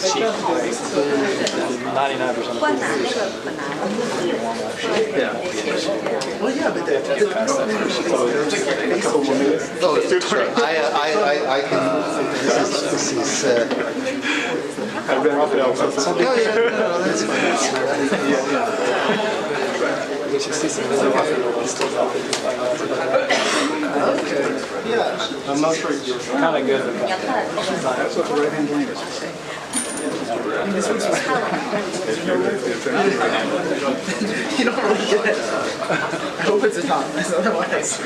cheap. 99%. 关南那个本来 Yeah. Well, yeah, but they have to get past that first. Oh, sure. I can. This is. I read off it out. No, yeah, no, that's okay. Yeah, I'm not sure. Kind of good. 你要看 That's what the right-hand lane is. You don't really get it. I hope it's autonomous, otherwise.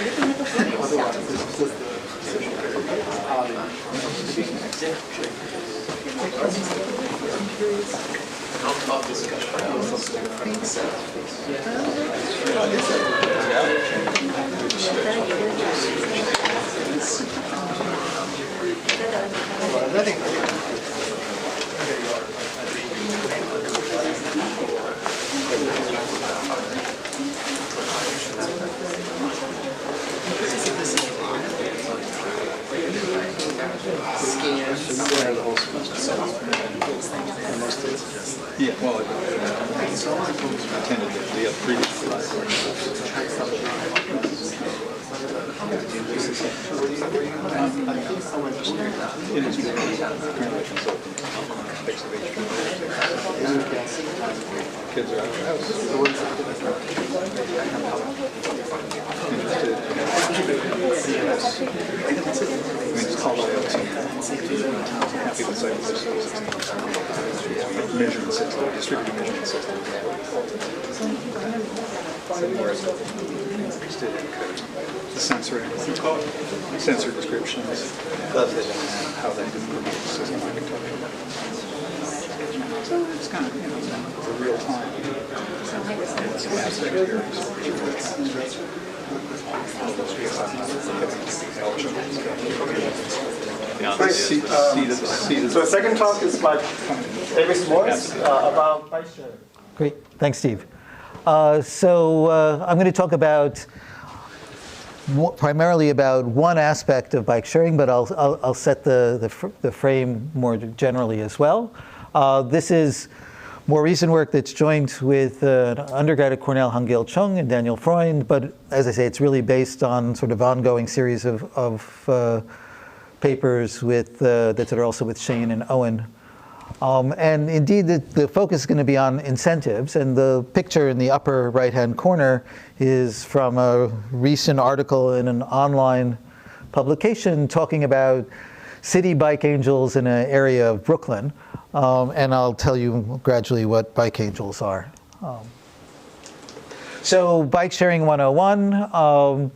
Yeah, well, I attended the previous industry apparently consulting. Kids are out of the house. It's called happy with measurement system, distributed measurement system. Somewhere interested in the sensor descriptions, how that can promote the system architecture. So it's kind of, it's a real time. So the second talk is by David Shmoys about bike sharing. Great, thanks, Steve. I'm going to talk about primarily about one aspect of bike sharing, but I'll set the frame more generally as well. This is more recent work that's joined with an undergrad at Cornell, Hangil Chung and Daniel Freund, but as I say, it's really based on sort of ongoing series of papers with that are also with Shane and Owen. And indeed, the focus is going to be on incentives, and the picture in the upper right-hand corner is from a recent article in an online publication talking about city bike angels in an area of Brooklyn. And I'll tell you gradually what bike angels are. So bike sharing 101.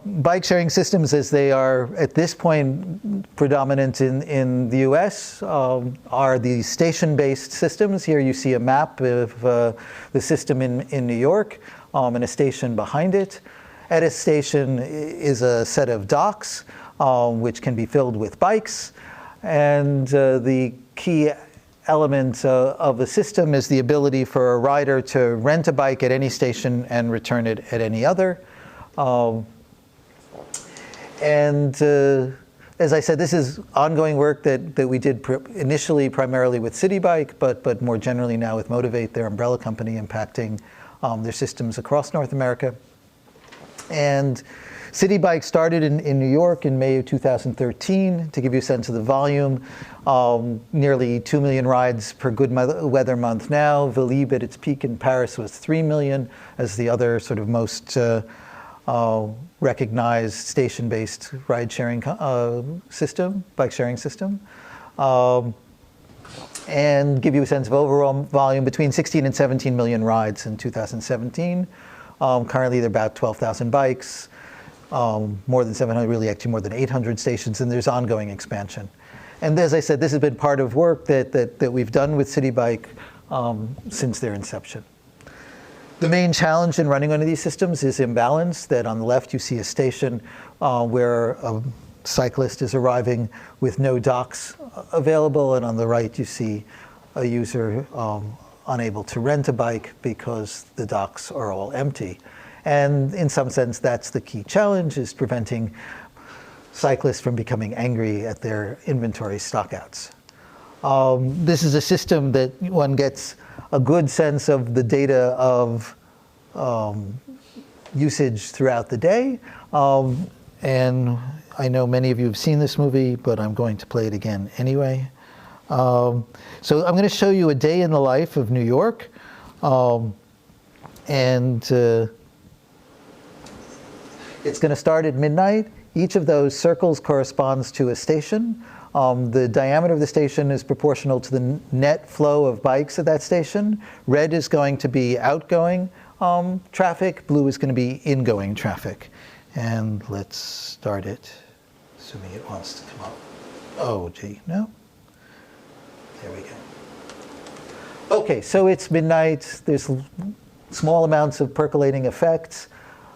Bike sharing systems, as they are at this point predominant in the US, are the station-based systems. Here you see a map of the system in New York and a station behind it. At a station is a set of docks which can be filled with bikes. And the key element of the system is the ability for a rider to rent a bike at any station and return it at any other. As I said, this is ongoing work that we did initially primarily with City Bike, but more generally now with Motivate, their umbrella company, impacting their systems across North America. And City Bike started in New York in May of 2013. To give you a sense of the volume, nearly 2 million rides per good weather month now. Velib at its peak in Paris was 3 million, as the other sort of most recognized station-based ride-sharing system, bike-sharing system. And give you a sense of overall volume, between 16 and 17 million rides in 2017. Currently, there are about 12,000 bikes, more than 700, really actually more than 800 stations, and there's ongoing expansion. And as I said, this has been part of work that we've done with City Bike since their inception. The main challenge in running one of these systems is imbalance, that on the left you see a station where a cyclist is arriving with no docks available, and on the right you see a user unable to rent a bike because the docks are all empty. And in some sense, that's the key challenge, is preventing cyclists from becoming angry at their inventory stockouts. This is a system that one gets a good sense of the data of usage throughout the day. And I know many of you have seen this movie, but I'm going to play it again anyway. So I'm going to show you a day in the life of New York. It's going to start at midnight. Each of those circles corresponds to a station. The diameter of the station is proportional to the net flow of bikes at that station. Red is going to be outgoing traffic. Blue is going to be ingoing traffic. And let's start it, assuming it wants to come up. Oh, gee, no? There we go. Okay, so it's midnight. There's small amounts of percolating effects.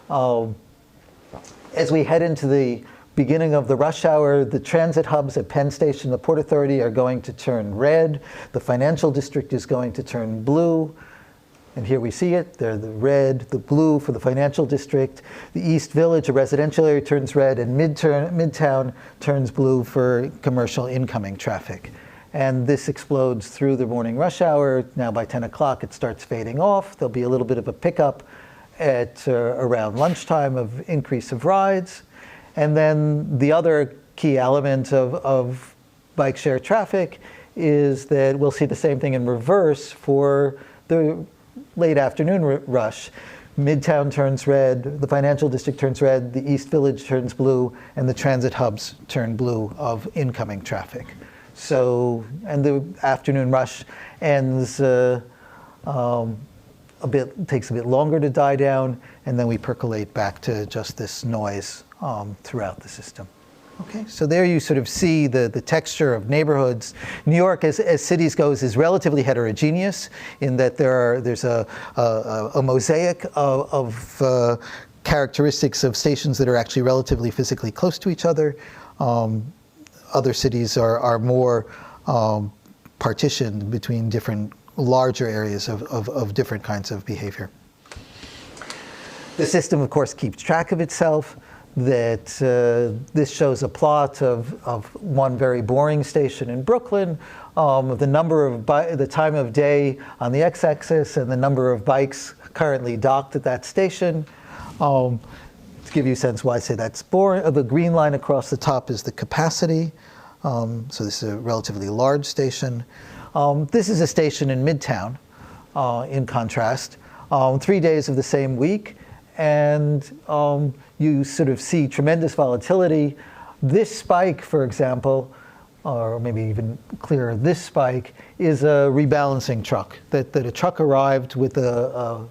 As we head into the beginning of the rush hour, the transit hubs at Penn Station, the Port Authority are going to turn red. The financial district is going to turn blue. And here we see it. They're the red, the blue for the financial district. The East Village, a residential area, turns red, and Midtown turns blue for commercial incoming traffic. And this explodes through the morning rush hour. Now by 10 o'clock, it starts fading off. There'll be a little bit of a pickup at around lunchtime of increase of rides. And then the other key element of bike share traffic is that we'll see the same thing in reverse for the late afternoon rush. Midtown turns red, the financial district turns red, the East Village turns blue, and the transit hubs turn blue of incoming traffic. So, and the afternoon rush ends takes a bit longer to die down, and then we percolate back to just this noise throughout the system. Okay, so there you sort of see the texture of neighborhoods. New York, as cities goes, is relatively heterogeneous in that there's a mosaic of characteristics of stations that are actually relatively physically close to each other. Other cities are more partitioned between different larger areas of different kinds of behavior. The system, of course, keeps track of itself. That this shows a plot of one very boring station in Brooklyn, the number of the time of day on the x-axis and the number of bikes currently docked at that station. To give you a sense why I say that's boring, the green line across the top is the capacity. So this is a relatively large station. This is a station in Midtown, in contrast. 3 days of the same week, and you sort of see tremendous volatility. This spike, for example, or maybe even clearer, this spike is a rebalancing truck, that a truck arrived with a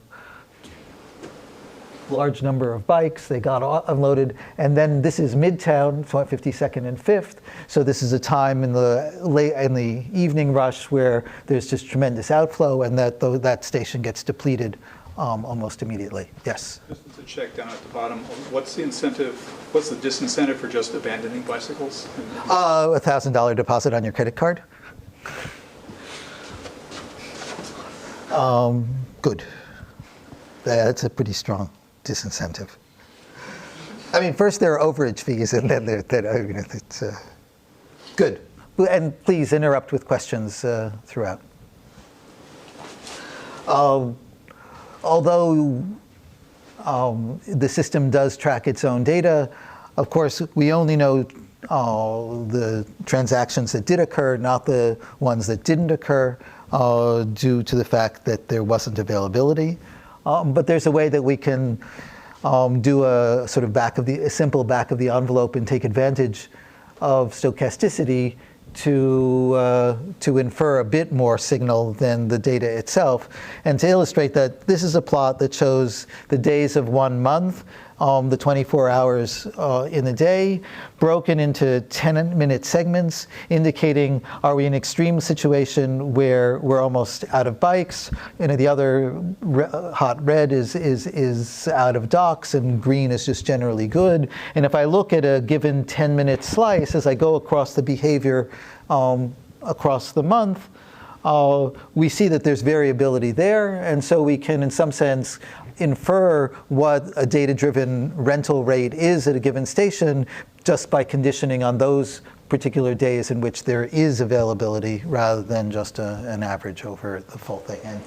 large number of bikes, they got unloaded, and then this is Midtown, 52nd and 5th, so this is a time in the evening rush where there's just tremendous outflow, and that station gets depleted almost immediately. Yes? Just to check down at the bottom, what's the disincentive for just abandoning bicycles? $1,000 deposit on your credit card. Good. That's a pretty strong disincentive. I mean, first there are overage fees, and then it's good. And please interrupt with questions throughout. Although the system does track its own data, of course, we only know the transactions that did occur, not the ones that didn't occur, due to the fact that there wasn't availability. But there's a way that we can do a sort of a simple back of the envelope and take advantage of stochasticity to infer a bit more signal than the data itself. And to illustrate that, this is a plot that shows the days of 1 month, the 24 hours in the day, broken into 10-minute segments, indicating are we in an extreme situation where we're almost out of bikes, and the other hot red is out of docks, and green is just generally good. And if I look at a given 10-minute slice as I go across the behavior across the month, we see that there's variability there, and so we can, in some sense, infer what a data-driven rental rate is at a given station just by conditioning on those particular days in which there is availability rather than just an average over the full thing. And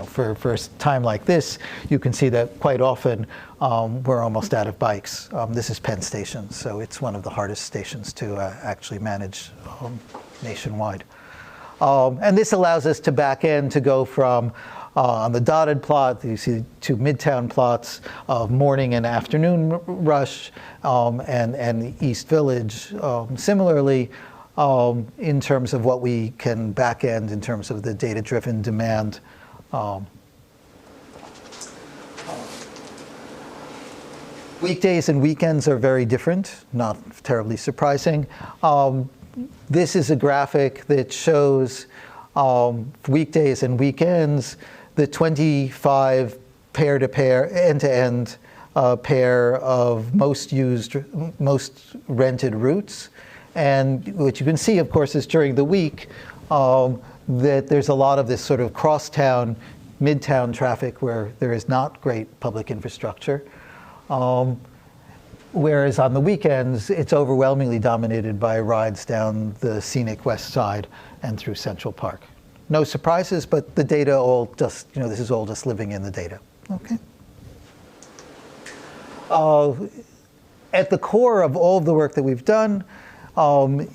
for a time like this, you can see that quite often we're almost out of bikes. This is Penn Station, so it's one of the hardest stations to actually manage nationwide. And this allows us to back end to go from on the dotted plot, you see two midtown plots of morning and afternoon rush and the East Village. Similarly, in terms of what we can back end in terms of the data-driven demand. Weekdays and weekends are very different, not terribly surprising. This is a graphic that shows weekdays and weekends, the 25 pair-to-pair, end-to-end pair of most rented routes. And what you can see, of course, is during the week that there's a lot of this sort of crosstown, midtown traffic where there is not great public infrastructure. Whereas on the weekends, it's overwhelmingly dominated by rides down the scenic west side and through Central Park. No surprises, but the data all just, this is all just living in the data. Okay. At the core of all of the work that we've done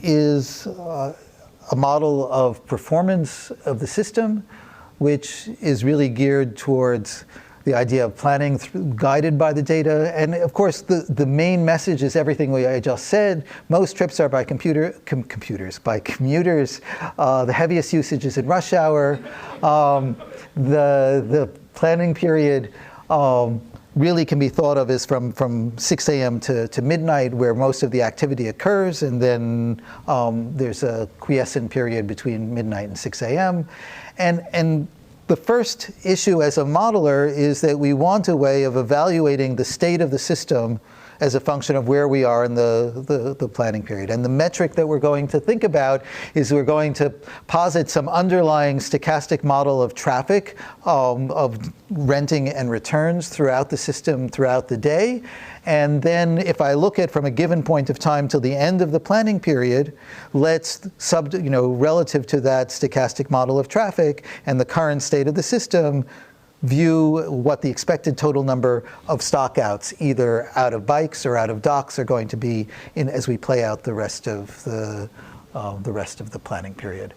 is a model of performance of the system, which is really geared towards the idea of planning guided by the data. And of course, the main message is everything I just said. Most trips are by commuters. The heaviest usage is in rush hour. The planning period really can be thought of as from 6 a.m. to midnight, where most of the activity occurs, and then there's a quiescent period between midnight and 6 a.m. And the first issue as a modeler is that we want a way of evaluating the state of the system as a function of where we are in the planning period. And the metric that we're going to think about is we're going to posit some underlying stochastic model of traffic, of renting and returns throughout the system throughout the day. And then if I look at from a given point of time till the end of the planning period, let's relative to that stochastic model of traffic and the current state of the system, view what the expected total number of stockouts, either out of bikes or out of docks, are going to be as we play out the rest of the planning period.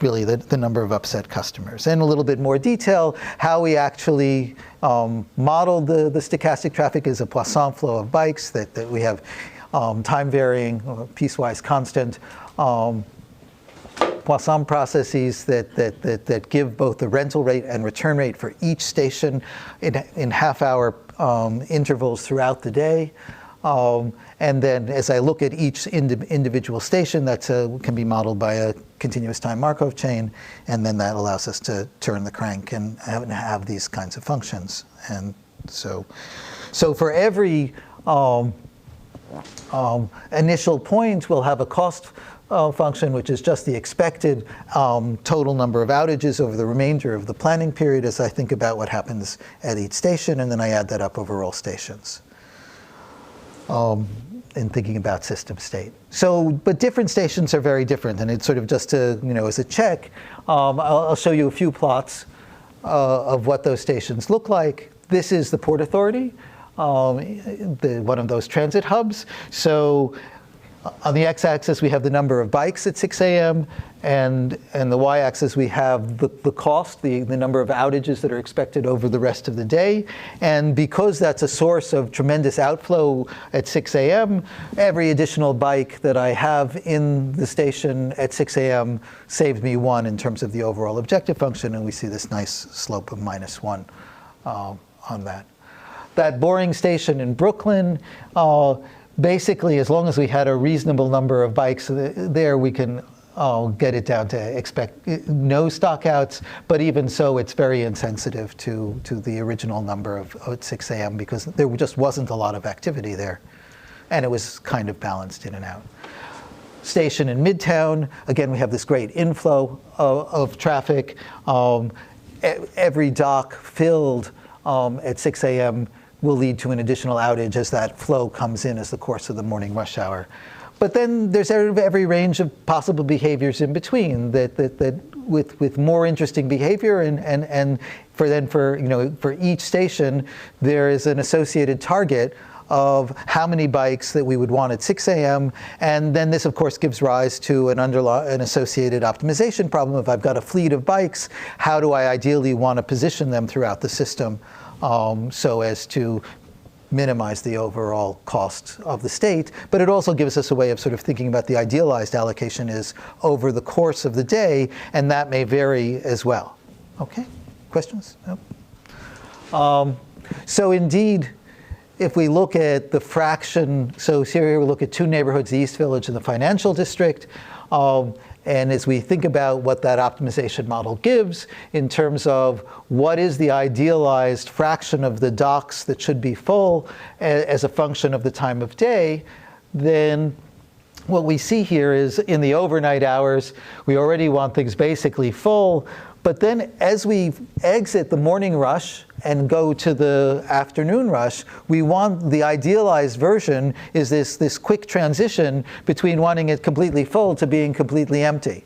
Really the number of upset customers. And a little bit more detail, how we actually modeled the stochastic traffic is a Poisson flow of bikes that we have time varying, piecewise constant Poisson processes that give both the rental rate and return rate for each station in half-hour intervals throughout the day. And then as I look at each individual station, that can be modeled by a continuous time Markov chain, and then that allows us to turn the crank and have these kinds of functions. And so for every initial point, we'll have a cost function, which is just the expected total number of outages over the remainder of the planning period as I think about what happens at each station, and then I add that up over all stations. In thinking about system state. But different stations are very different, and it's sort of just to, as a check, I'll show you a few plots of what those stations look like. This is the Port Authority, one of those transit hubs. So on the x-axis, we have the number of bikes at 6 a.m., and the y-axis, we have the cost, the number of outages that are expected over the rest of the day. And because that's a source of tremendous outflow at 6 a.m., every additional bike that I have in the station at 6 a.m. saves me 1 in terms of the overall objective function, and we see this nice slope of -1 on that. That boring station in Brooklyn, basically, as long as we had a reasonable number of bikes there, we can get it down to expect no stockouts. But even so, it's very insensitive to the original number at 6 a.m. because there just wasn't a lot of activity there. And it was kind of balanced in and out. station in Midtown, again, we have this great inflow of traffic. Every dock filled at 6 a.m. will lead to an additional outage as that flow comes in as the course of the morning rush hour. But then there's every range of possible behaviors in between that with more interesting behavior and for each station there is an associated target of how many bikes that we would want at 6 a.m. And then this, of course, gives rise to an associated optimization problem. If I've got a fleet of bikes, how do I ideally want to position them throughout the system so as to minimize the overall cost of the state? But it also gives us a way of sort of thinking about the idealized allocation is over the course of the day, and that may vary as well. Okay, questions? No? So indeed, if we look at the fraction, so here we look at two neighborhoods, the East Village and the financial district, and as we think about what that optimization model gives in terms of what is the idealized fraction of the docks that should be full as a function of the time of day, then what we see here is in the overnight hours, we already want things basically full. But then as we exit the morning rush and go to the afternoon rush, we want the idealized version is this quick transition between wanting it completely full to being completely empty.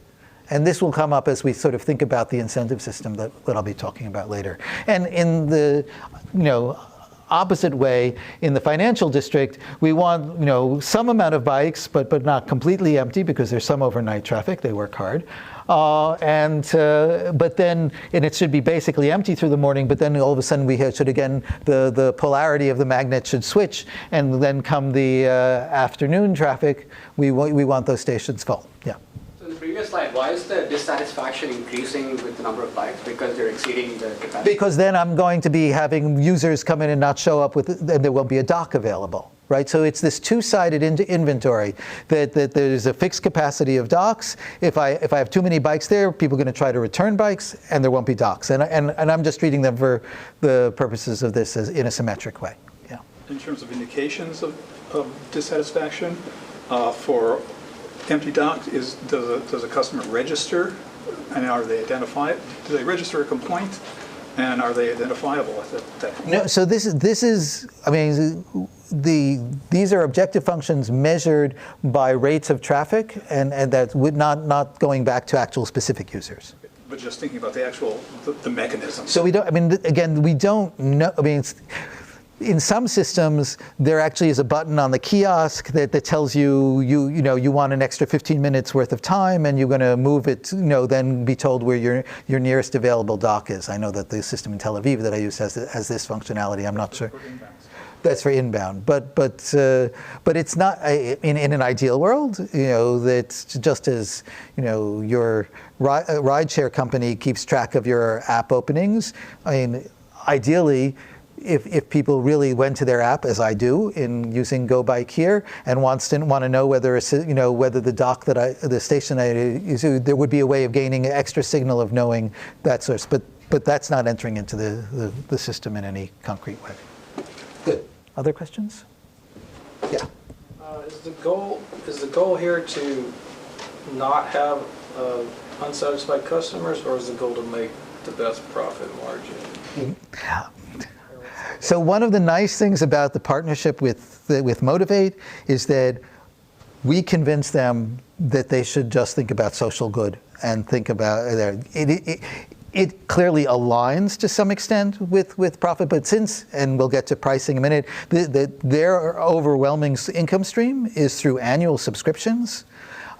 And this will come up as we sort of think about the incentive system that I'll be talking about later. And in the, opposite way, in the financial district, we want, some amount of bikes, but not completely empty because there's some overnight traffic, they work hard. But then, and it should be basically empty through the morning, but then all of a sudden the polarity of the magnet should switch, and then come the afternoon traffic, we want those stations full. Yeah. So in the previous slide, why is the dissatisfaction increasing with the number of bikes? Because they're exceeding the capacity? Because then I'm going to be having users come in and not show up and there won't be a dock available. Right, so it's this two-sided inventory that there's a fixed capacity of docks. If I have too many bikes there, people are going to try to return bikes, and there won't be docks. And I'm just treating them for the purposes of this as in a symmetric way. Yeah. In terms of indications of dissatisfaction for empty docks, does a customer register, and are they identified? Do they register a complaint, and are they identifiable at that point? No. So this is I mean. These are objective functions measured by rates of traffic, and that would not going back to actual specific users. But just thinking about the mechanism. So we don't. I mean, again, we don't know. I mean, in some systems, there actually is a button on the kiosk that tells you you want an extra 15 minutes worth of time, and you're going to move it. Then be told where your nearest available dock is. I know that the system in Tel Aviv that I use has this functionality. I'm not sure. That's for inbound, but it's not in an ideal world. That's just as your rideshare company keeps track of your app openings. I mean, ideally, if people really went to their app, as I do in using Go Bike Here, and want to know whether whether the dock the station I use, there would be a way of gaining an extra signal of knowing that source. But that's not entering into the system in any concrete way. Good. Other questions? Yeah. Is the goal here to not have unsatisfied customers, or is the goal to make the best profit margin? So one of the nice things about the partnership with Motivate is that we convince them that they should just think about social good and think about it clearly aligns to some extent with profit, but and we'll get to pricing in a minute, their overwhelming income stream is through annual subscriptions.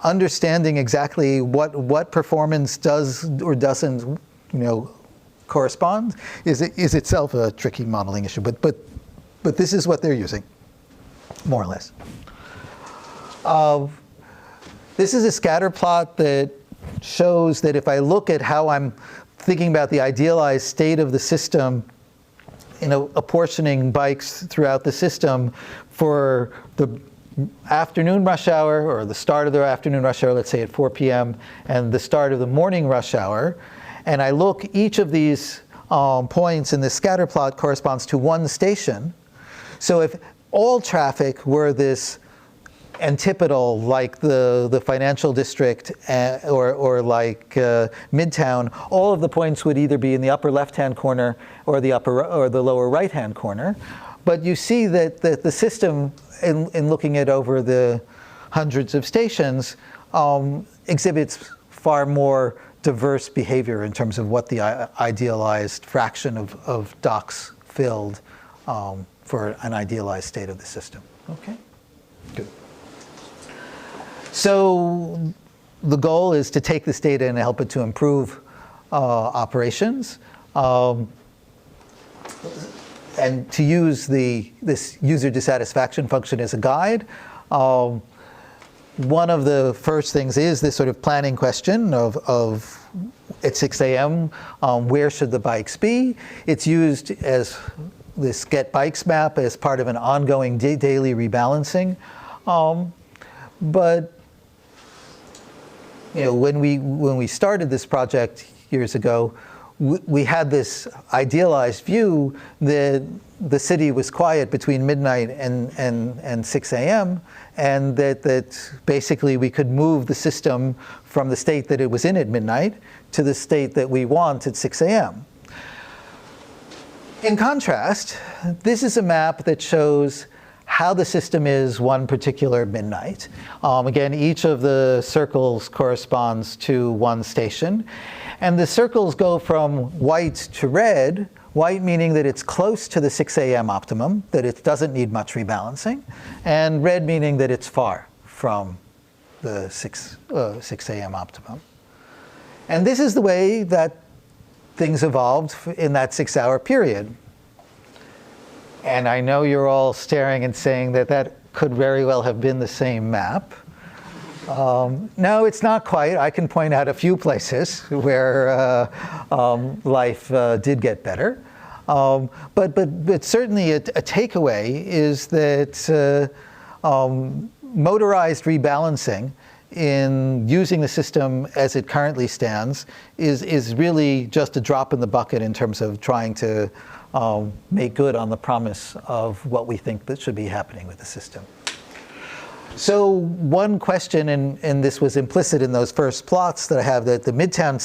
Understanding exactly what performance does or doesn't, correspond is itself a tricky modeling issue. But this is what they're using, more or less. This is a scatter plot that shows that if I look at how I'm thinking about the idealized state of the system, apportioning bikes throughout the system for the afternoon rush hour, or the start of the afternoon rush hour, let's say at 4 p.m., and the start of the morning rush hour, and I look, each of these points in this scatter plot corresponds to one station. So if all traffic were this antipodal, like the financial district or like Midtown, all of the points would either be in the upper left-hand corner or the lower right-hand corner. But you see that the system, in looking at over the hundreds of stations, exhibits far more diverse behavior in terms of what the idealized fraction of docks filled for an idealized state of the system. Okay, good. So the goal is to take this data and help it to improve operations, and to use this user dissatisfaction function as a guide. One of the first things is this sort of planning question of at 6 a.m., where should the bikes be? It's used as this get bikes map as part of an ongoing daily rebalancing. But when we started this project years ago, we had this idealized view that the city was quiet between midnight and 6 a.m., and that basically we could move the system from the state that it was in at midnight to the state that we want at 6 a.m. In contrast, this is a map that shows how the system is one particular midnight. Again, each of the circles corresponds to one station. And the circles go from white to red, white meaning that it's close to the 6 a.m. optimum, that it doesn't need much rebalancing, and red meaning that it's far from the 6 a.m. optimum. And this is the way that things evolved in that 6-hour period. And I know you're all staring and saying that that could very well have been the same map. No, it's not quite. I can point out a few places where life did get better. But certainly a takeaway is that motorized rebalancing in using the system as it currently stands is really just a drop in the bucket in terms of trying to make good on the promise of what we think that should be happening with the system. So one question, and this was implicit in those first plots that I have, that the Midtown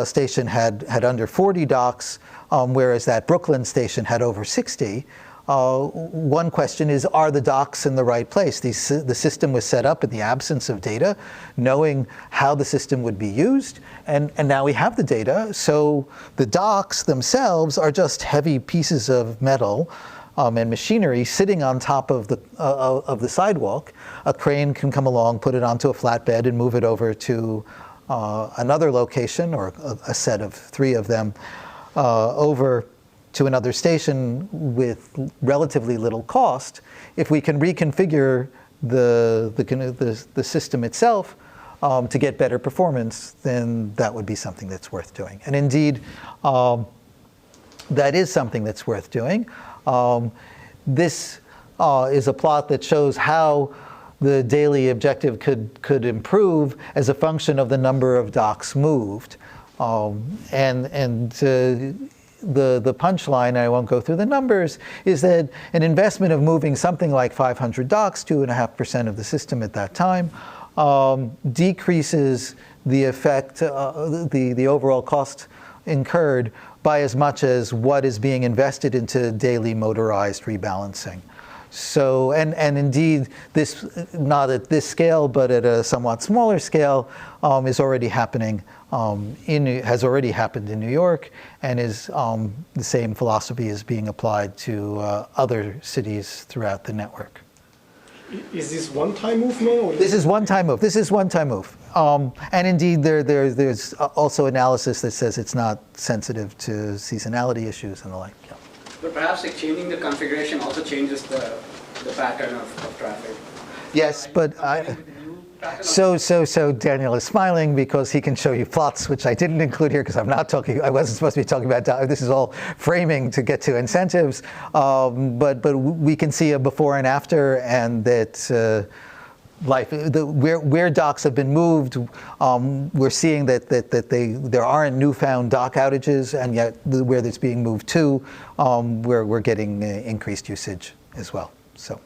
station had under 40 docks, whereas that Brooklyn station had over 60. One question is, are the docks in the right place? The system was set up in the absence of data, knowing how the system would be used, and now we have the data, so the docks themselves are just heavy pieces of metal and machinery sitting on top of the sidewalk. A crane can come along, put it onto a flatbed, and move it over to another location, or a set of 3 of them, over to another station with relatively little cost. If we can reconfigure the system itself to get better performance, then that would be something that's worth doing. And indeed, that is something that's worth doing. This is a plot that shows how the daily objective could improve as a function of the number of docks moved. The punchline, I won't go through the numbers, is that an investment of moving something like 500 docks, 2.5% of the system at that time, decreases the effect, the overall cost incurred by as much as what is being invested into daily motorized rebalancing. So, and indeed, this, not at this scale, but at a somewhat smaller scale, is already happening, has already happened in New York, and is the same philosophy is being applied to other cities throughout the network. Is this one-time movement? Or This is one-time move. This is one-time move. And indeed, there's also analysis that says it's not sensitive to seasonality issues and the like. Yeah. But perhaps like changing the configuration also changes the pattern of traffic. Yes, but so Daniel is smiling because he can show you plots, which I didn't include here because I wasn't supposed to be talking about, this is all framing to get to incentives, but we can see a before and after, and that where docks have been moved, we're seeing that there aren't newfound dock outages, and yet where it's being moved to, we're getting increased usage as well. So.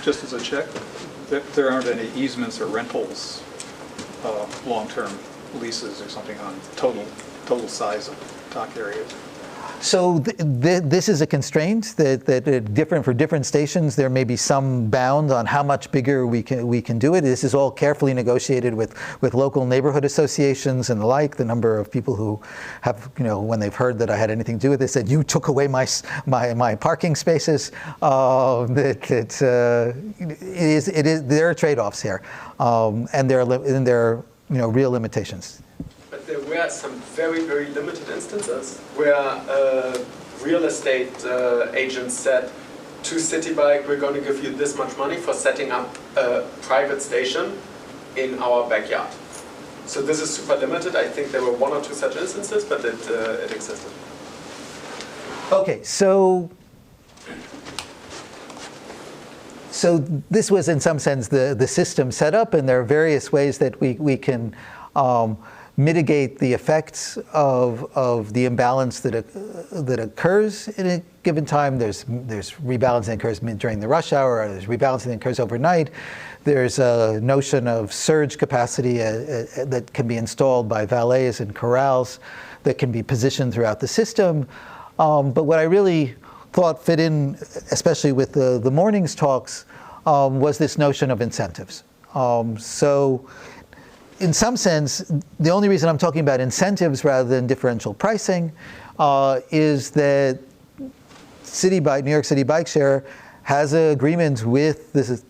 just as a check, there aren't any easements or rentals, long-term leases or something on total size of dock areas. So this is a constraint that different for different stations. There may be some bound on how much bigger we can do it. This is all carefully negotiated with local neighborhood associations and the like. The number of people who have, when they've heard that I had anything to do with this, said, "You took away my parking spaces." There are trade-offs here, and there are real limitations. There were some very, very limited instances where real estate agents said to City Bike, we're going to give you this much money for setting up a private station in our backyard. So this is super limited. I think there were 1 or 2 such instances, but it existed. Okay, so this was in some sense the system set up, and there are various ways that we can mitigate the effects of the imbalance that occurs in a given time. There's rebalancing that occurs during the rush hour, or there's rebalancing that occurs overnight. There's a notion of surge capacity that can be installed by valets and corrals that can be positioned throughout the system. But what I really thought fit in, especially with the morning's talks, was this notion of incentives. So in some sense, the only reason I'm talking about incentives rather than differential pricing is that New York City Bike Share has an agreement with the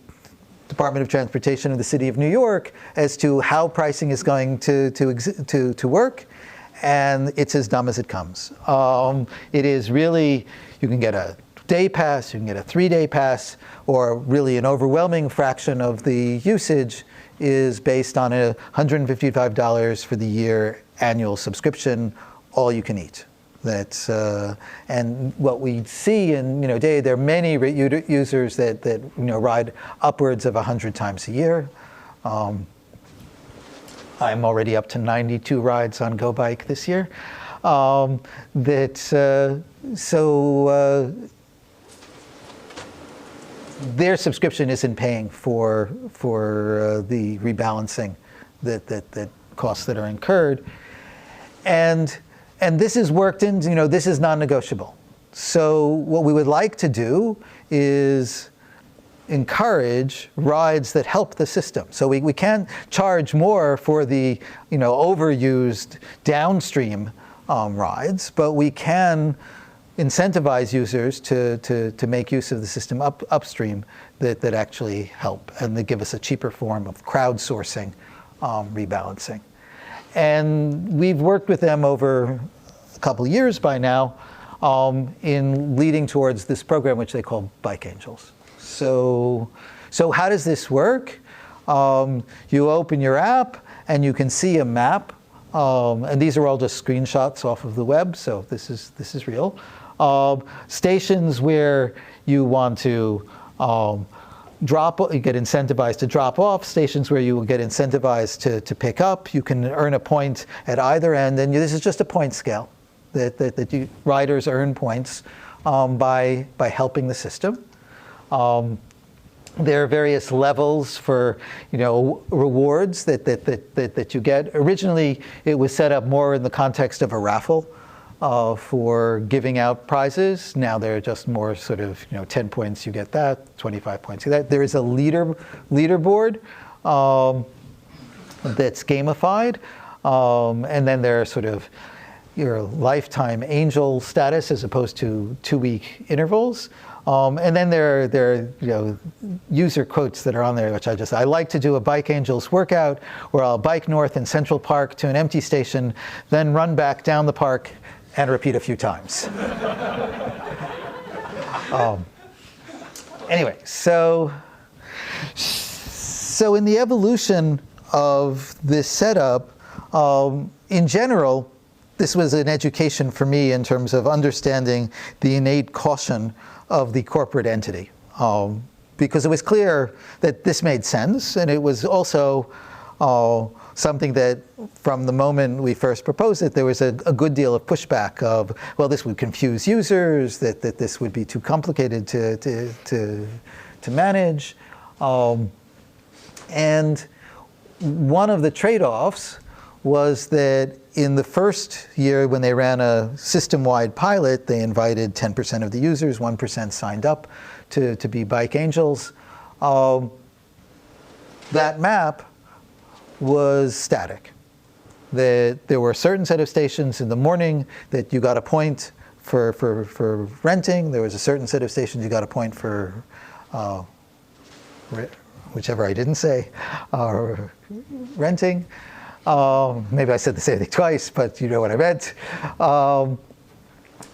Department of Transportation of the City of New York as to how pricing is going to work, and it's as dumb as it comes. It is really, you can get a day pass, you can get a 3-day pass, or really an overwhelming fraction of the usage is based on a $155 for the year annual subscription, all you can eat. That's and what we see in there are many users that ride upwards of 100 times a year. I'm already up to 92 rides on Go Bike this year. Their subscription isn't paying for the rebalancing that costs that are incurred, and this is worked in. This is non-negotiable. So what we would like to do is encourage rides that help the system. So we can't charge more for the overused downstream rides, but we can incentivize users to make use of the system upstream that actually help, and they give us a cheaper form of crowdsourcing rebalancing. And we've worked with them over a couple of years by now in leading towards this program which they call Bike Angels. So how does this work? You open your app and you can see a map, and these are all just screenshots off of the web, so this is real. Stations where you want to you get incentivized to drop off, stations where you will get incentivized to pick up. You can earn a point at either end, and this is just a point scale that riders earn points by helping the system. There are various levels for rewards that you get. Originally, it was set up more in the context of a raffle for giving out prizes. Now they're just more sort of 10 points you get that, 25 points you get that. There is a leaderboard that's gamified, and then there are sort of your lifetime angel status as opposed to 2-week intervals. And then there are user quotes that are on there, which I like to do a Bike Angels workout where I'll bike north in Central Park to an empty station, then run back down the park and repeat a few times. Anyway, so in the evolution of this setup, in general, this was an education for me in terms of understanding the innate caution of the corporate entity, because it was clear that this made sense, and it was also something that from the moment we first proposed it, there was a good deal of pushback of, well, this would confuse users, that this would be too complicated to manage. And one of the trade-offs was that in the first year when they ran a system-wide pilot, they invited 10% of the users, 1% signed up to be bike angels. That map was static. That there were a certain set of stations in the morning that you got a point for renting. There was a certain set of stations you got a point for whichever I didn't say, renting. Maybe I said the same thing twice, but you know what I meant.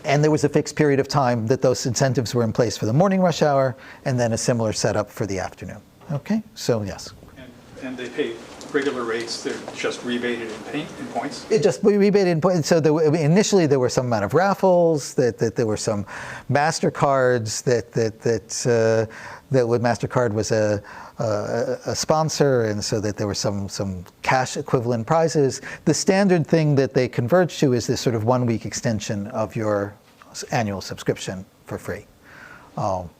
And there was a fixed period of time that those incentives were in place for the morning rush hour, and then a similar setup for the afternoon. Okay, so yes. And they pay regular rates, they're just rebated in points? It just rebated in points. So initially there were some amount of raffles, that there were some MasterCards, that with MasterCard was a sponsor, and so that there were some cash equivalent prizes. The standard thing that they converge to is this sort of 1 week extension of your annual subscription for free.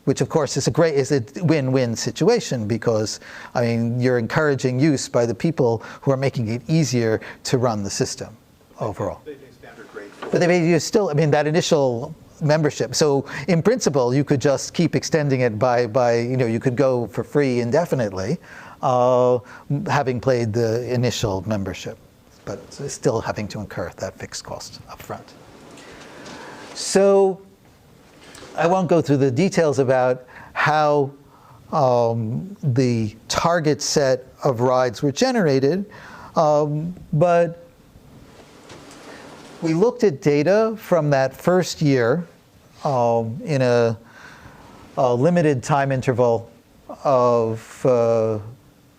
Which of course is a win-win situation, because I mean you're encouraging use by the people who are making it easier to run the system overall. They pay standard rate. But they pay you still, I mean, that initial membership. So in principle, you could just keep extending it by you could go for free indefinitely, having played the initial membership, but still having to incur that fixed cost up front. So I won't go through the details about how the target set of rides were generated, but we looked at data from that first year in a limited time interval of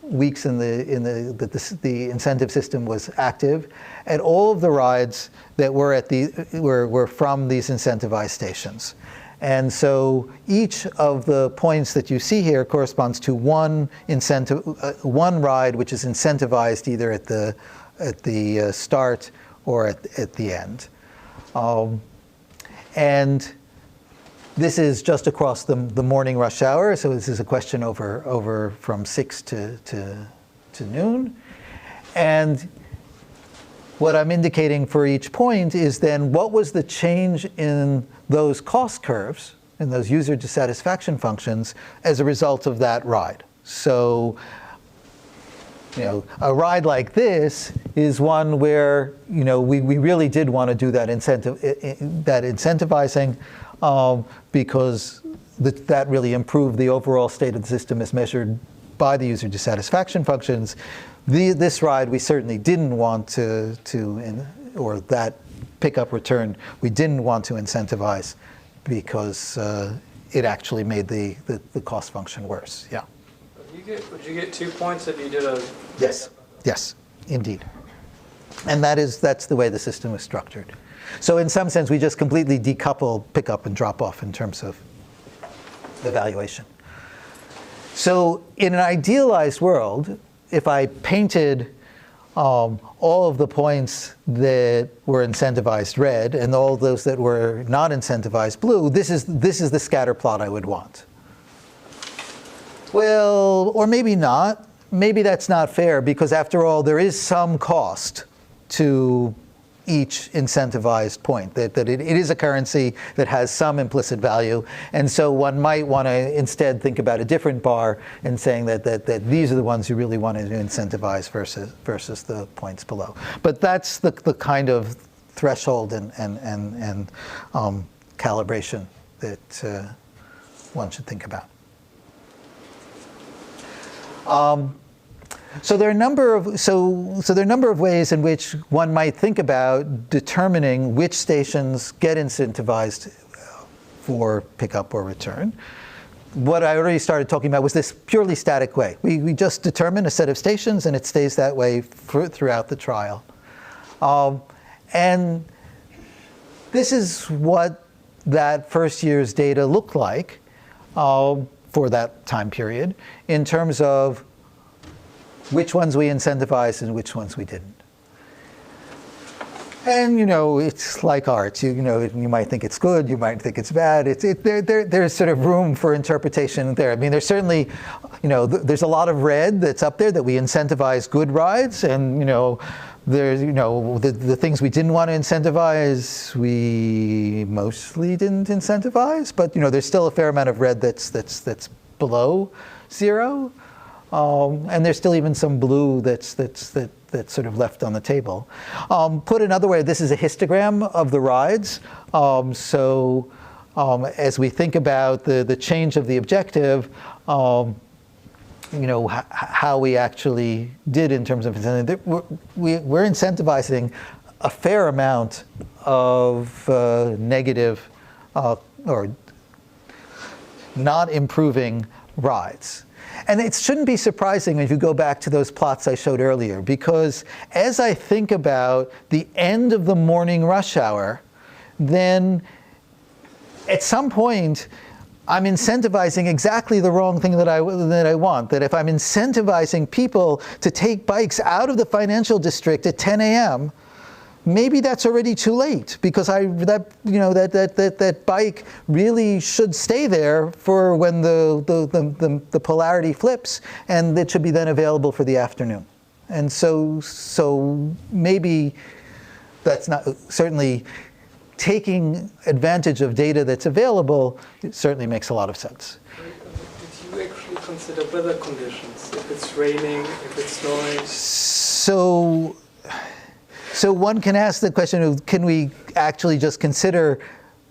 weeks that the incentive system was active, at all of the rides that were from these incentivized stations. And so each of the points that you see here corresponds to one ride which is incentivized either at the start or at the end. And this is just across the morning rush hour, so this is a question over from 6 to noon. And what I'm indicating for each point is then what was the change in those cost curves, in those user dissatisfaction functions, as a result of that ride. So, a ride like this is one where we really did want to do that incentivizing because that really improved the overall state of the system as measured by the user dissatisfaction functions. This ride we certainly didn't want to or that pickup return we didn't want to incentivize because it actually made the cost function worse. Yeah. Would you get 2 points if you did a... Yes, indeed. And that's the way the system is structured. So in some sense, we just completely decouple pickup and drop off in terms of the valuation. So in an idealized world, if I painted all of the points that were incentivized red and all those that were not incentivized blue, this is the scatter plot I would want. Well, or maybe not. Maybe that's not fair, because after all, there is some cost to each incentivized point, that it is a currency that has some implicit value. And so one might want to instead think about a different bar and saying that these are the ones you really want to incentivize versus the points below. But that's the kind of threshold and calibration that one should think about. So there are a number of ways in which one might think about determining which stations get incentivized for pickup or return. What I already started talking about was this purely static way. We just determine a set of stations and it stays that way throughout the trial. And this is what that first year's data looked like for that time period in terms of which ones we incentivized and which ones we didn't. And it's like art. You might think it's good, you might think it's bad. There's sort of room for interpretation there. I mean, there's certainly, there's a lot of red that's up there that we incentivize good rides, and there's the things we didn't want to incentivize, we mostly didn't incentivize. But there's still a fair amount of red that's below zero, and there's still even some blue that's sort of left on the table. Put another way, this is a histogram of the rides. As we think about the change of the objective, how we actually did in terms of incentive, we're incentivizing a fair amount of negative or not improving rides. And it shouldn't be surprising if you go back to those plots I showed earlier, because as I think about the end of the morning rush hour, then at some point I'm incentivizing exactly the wrong thing that I want. That if I'm incentivizing people to take bikes out of the financial district at 10 a.m., maybe that's already too late, because that bike really should stay there for when the polarity flips, and it should be then available for the afternoon. And so maybe that's not certainly taking advantage of data that's available. It certainly makes a lot of sense. Did you actually consider weather conditions? If it's raining, if it's snowing? So one can ask the question of, can we actually just consider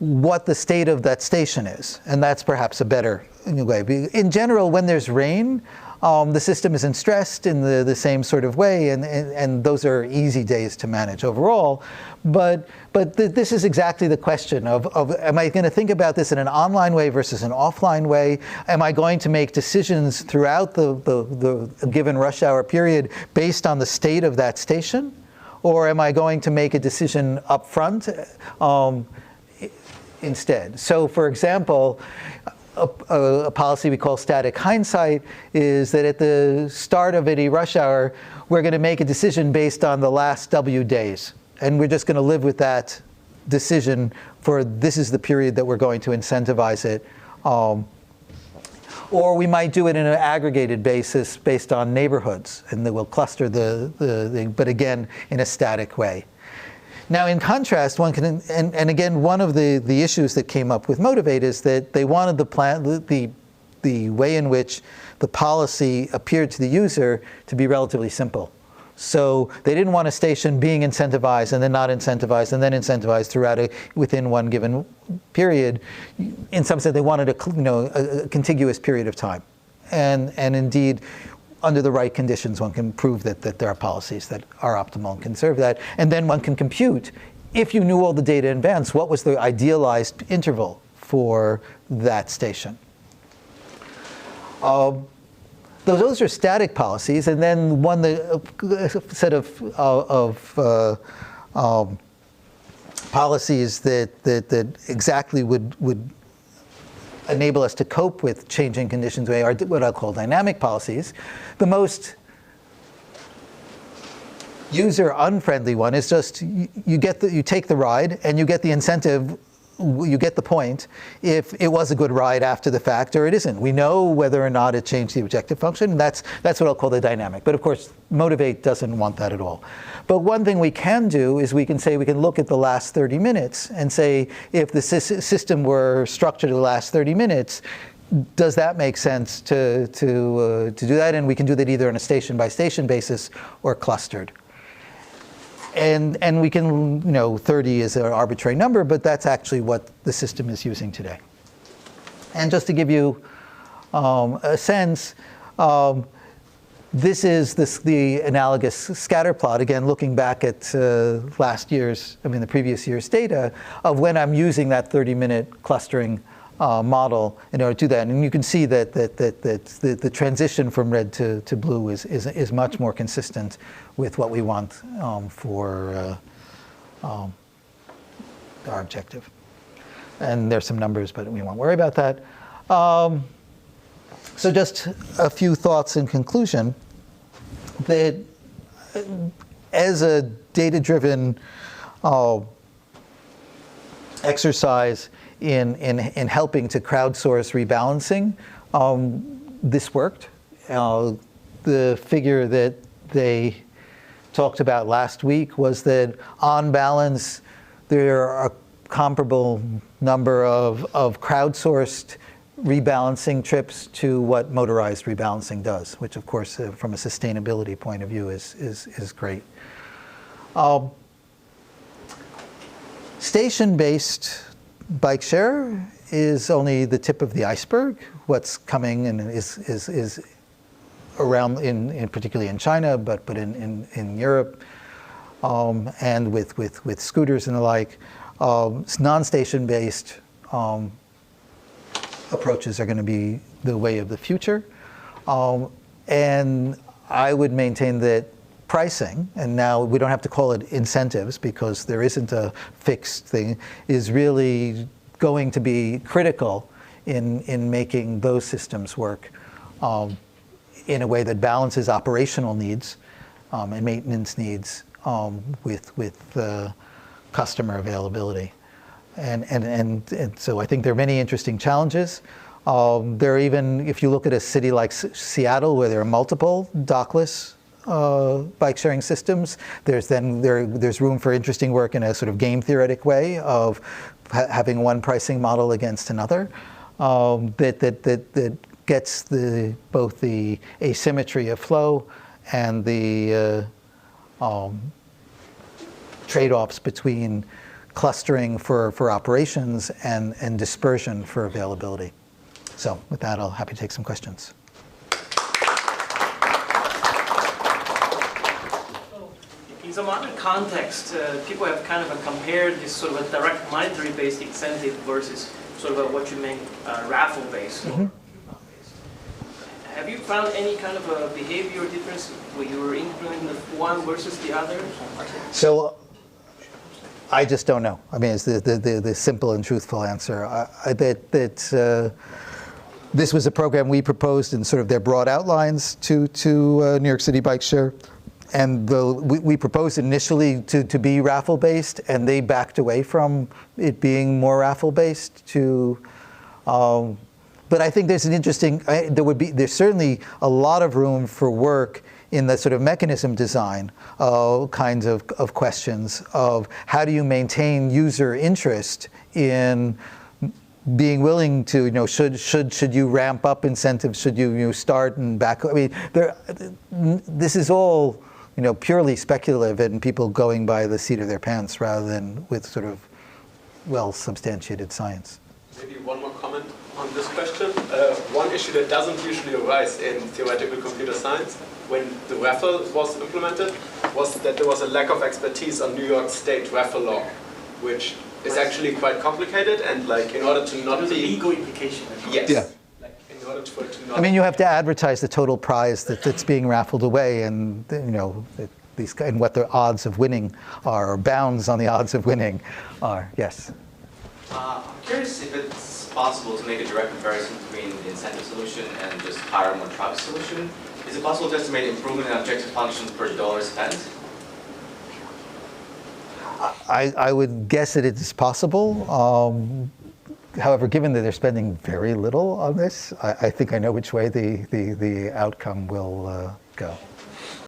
what the state of that station is? And that's perhaps a better way. In general, when there's rain, the system isn't stressed in the same sort of way, and those are easy days to manage overall. But this is exactly the question of am I going to think about this in an online way versus an offline way? Am I going to make decisions throughout the given rush hour period based on the state of that station? Or am I going to make a decision up front instead? So for example, a policy we call static hindsight is that at the start of any rush hour, we're going to make a decision based on the last W days. And we're just going to live with that decision for this is the period that we're going to incentivize it. Or we might do it in an aggregated basis based on neighborhoods, and then we'll cluster but again, in a static way. Now, in contrast, one can, and again, one of the issues that came up with Motivate is that they wanted the way in which the policy appeared to the user to be relatively simple. So they didn't want a station being incentivized and then not incentivized and then incentivized throughout within one given period. In some sense, they wanted a contiguous period of time. And indeed, under the right conditions, one can prove that there are policies that are optimal and can serve that. And then one can compute, if you knew all the data in advance, what was the idealized interval for that station. Those are static policies, and then a set of policies that exactly would enable us to cope with changing conditions are what I'll call dynamic policies. The most user-unfriendly one is just you take the ride and you get the incentive. You get the point if it was a good ride after the fact or it isn't. We know whether or not it changed the objective function. That's what I'll call the dynamic. But of course, Motivate doesn't want that at all. But one thing we can do is we can look at the last 30 minutes and say, if the system were structured to the last 30 minutes, does that make sense to do that? And we can do that either on a station-by-station basis or clustered. And we can, 30 is an arbitrary number, but that's actually what the system is using today. And just to give you a sense, this is the analogous scatter plot, again, looking back at the previous year's data of when I'm using that 30-minute clustering model in order to do that. And you can see that the transition from red to blue is much more consistent with what we want for our objective. And there's some numbers, but we won't worry about that. So just a few thoughts in conclusion, that as a data-driven exercise in helping to crowdsource rebalancing, this worked. The figure that they talked about last week was that on balance, there are a comparable number of crowdsourced rebalancing trips to what motorized rebalancing does, which of course from a sustainability point of view is great. Station-based bike share is only the tip of the iceberg. What's coming and is around in particularly in China, but in Europe, and with scooters and the like, non-station based approaches are going to be the way of the future. And I would maintain that pricing, and now we don't have to call it incentives because there isn't a fixed thing, is really going to be critical in making those systems work in a way that balances operational needs and maintenance needs with customer availability. And so I think there are many interesting challenges. There are even, if you look at a city like Seattle where there are multiple dockless bike sharing systems, there's room for interesting work in a sort of game theoretic way of having one pricing model against another that gets both the asymmetry of flow and the trade-offs between clustering for operations and dispersion for availability. So with that, I'll happy to take some questions. In some other context, people have kind of compared this sort of a direct monetary-based incentive versus sort of what you mean raffle-based. Mm-hmm. Have you found any kind of a behavior difference where you were implementing the one versus the other? So I just don't know. I mean, it's the simple and truthful answer. I bet that this was a program we proposed in sort of their broad outlines to New York City Bike Share. And we proposed initially to be raffle-based, and they backed away from it being more raffle-based to. But I think there's an interesting. There's certainly a lot of room for work in the sort of mechanism design kinds of questions of how do you maintain user interest in being willing to, should you ramp up incentives? Should you start and back? I mean, this is all. Purely speculative and people going by the seat of their pants rather than with sort of well-substantiated science. Maybe one more comment on this question. One issue that doesn't usually arise in theoretical computer science when the raffle was implemented was that there was a lack of expertise on New York State raffle law, which is actually quite complicated and in order to not be... There's a legal implication. Yes. Yeah. I mean, you have to advertise the total prize that's being raffled away, and and what the odds of winning are, or bounds on the odds of winning are. Yes. I'm curious if it's possible to make a direct comparison between the incentive solution and just higher, more traffic solution. Is it possible to estimate improvement in objective functions per dollar spent? I would guess that it is possible. However, given that they're spending very little on this, I think I know which way the outcome will go.